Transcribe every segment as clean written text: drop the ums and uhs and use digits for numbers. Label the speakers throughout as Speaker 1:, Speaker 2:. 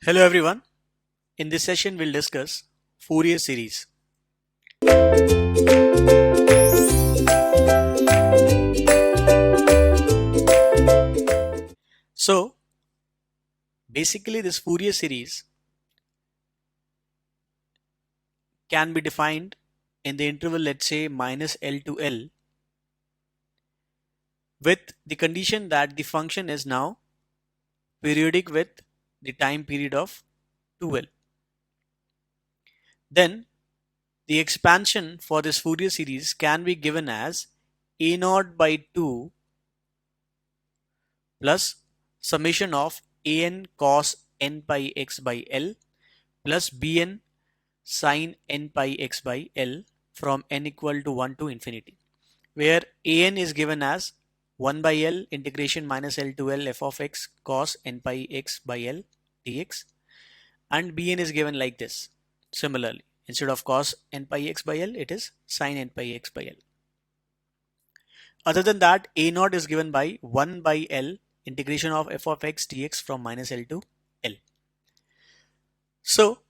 Speaker 1: Hello everyone. In this session we'll discuss Fourier series. So basically this Fourier series can be defined in the interval, let's say, minus L to L, with the condition that the function is now periodic with the time period of 2L. Then the expansion for this Fourier series can be given as A naught by 2 plus summation of an cos n pi x by L plus bn sin n pi x by L from n equal to 1 to infinity, where an is given as 1 by L integration minus L to L f of x cos n pi x by L dx, and bn is given like this. Similarly, instead of cos n pi x by L, it is sin n pi x by L. Other than that, a naught is given by 1 by L integration of f of x dx from minus L to L. So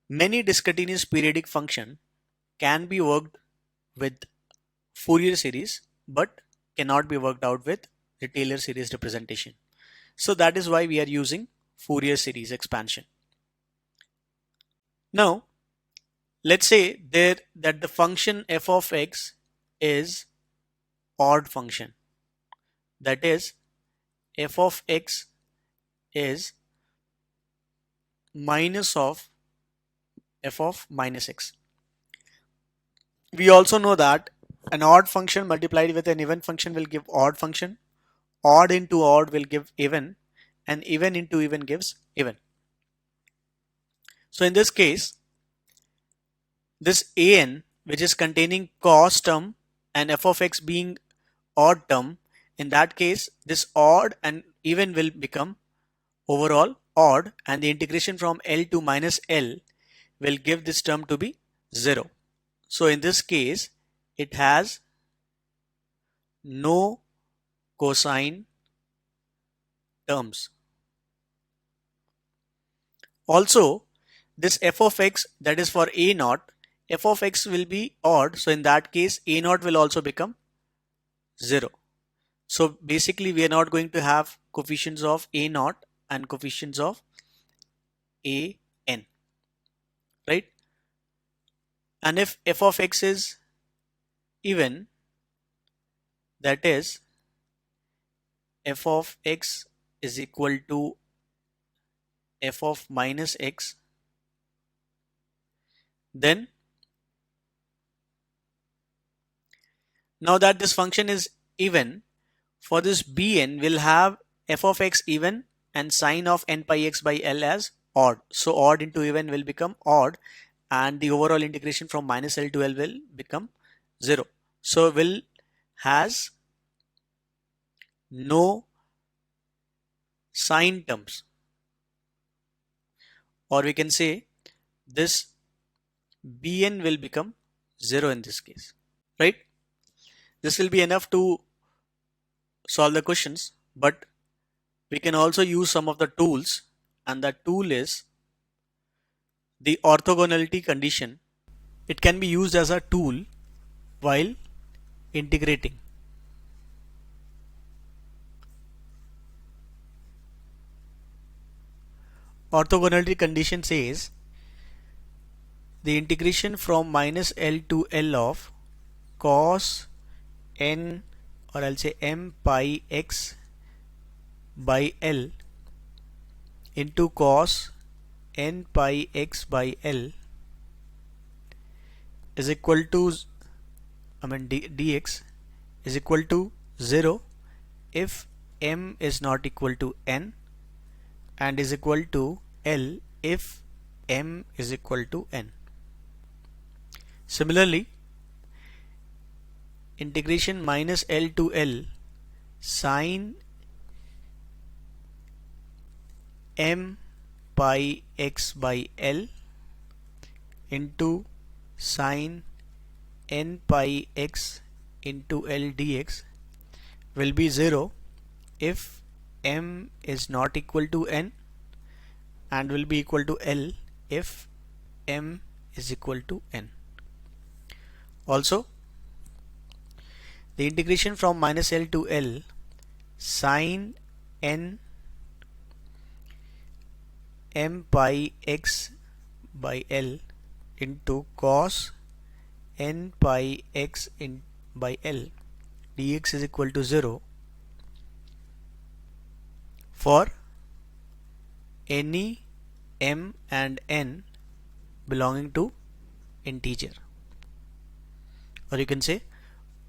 Speaker 1: many discontinuous periodic function can be worked with Fourier series but cannot be worked out with the Taylor series representation. So that is why we are using Fourier series expansion. Now let's say that the function f of x is odd function, that is f of x is minus of f of minus x. We also know that an odd function multiplied with an even function will give odd function, odd into odd will give even, and even into even gives even. So in this case, this an, which is containing cos term and f of x being odd term, in that case this odd and even will become overall odd, and the integration from L to minus L will give this term to be 0. So in this case it has no cosine terms. Also, this f of x, that is for a naught, f of x will be odd, so in that case a naught will also become 0. So basically we are not going to have coefficients of a naught and coefficients of a n, right? And if f of x is even, that is f of x is equal to f of minus x, then now that this function is even, for this bn will have f of x even and sine of n pi x by L as odd. So odd into even will become odd, and the overall integration from minus L to L will become 0. So will has no sine terms, or we can say this bn will become 0 in this case, right? This will be enough to solve the questions, but we can also use some of the tools, and that tool is the orthogonality condition. It can be used as a tool while integrating. Orthogonality condition says the integration from minus L to L of cos n, or I'll say m pi x by L into cos n pi x by L is equal to dx is equal to 0 if m is not equal to n, and is equal to L if m is equal to n. Similarly, integration minus L to L sine m pi x by L into sine n pi x into L dx will be 0 if m is not equal to n, and will be equal to L if m is equal to n. Also, the integration from minus L to L sin n m pi x by L into cos n pi x by L dx is equal to 0 for any m and n belonging to integer, or you can say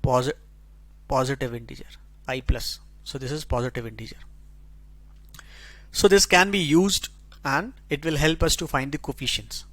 Speaker 1: positive integer I plus. So this is positive integer. So this can be used and it will help us to find the coefficients.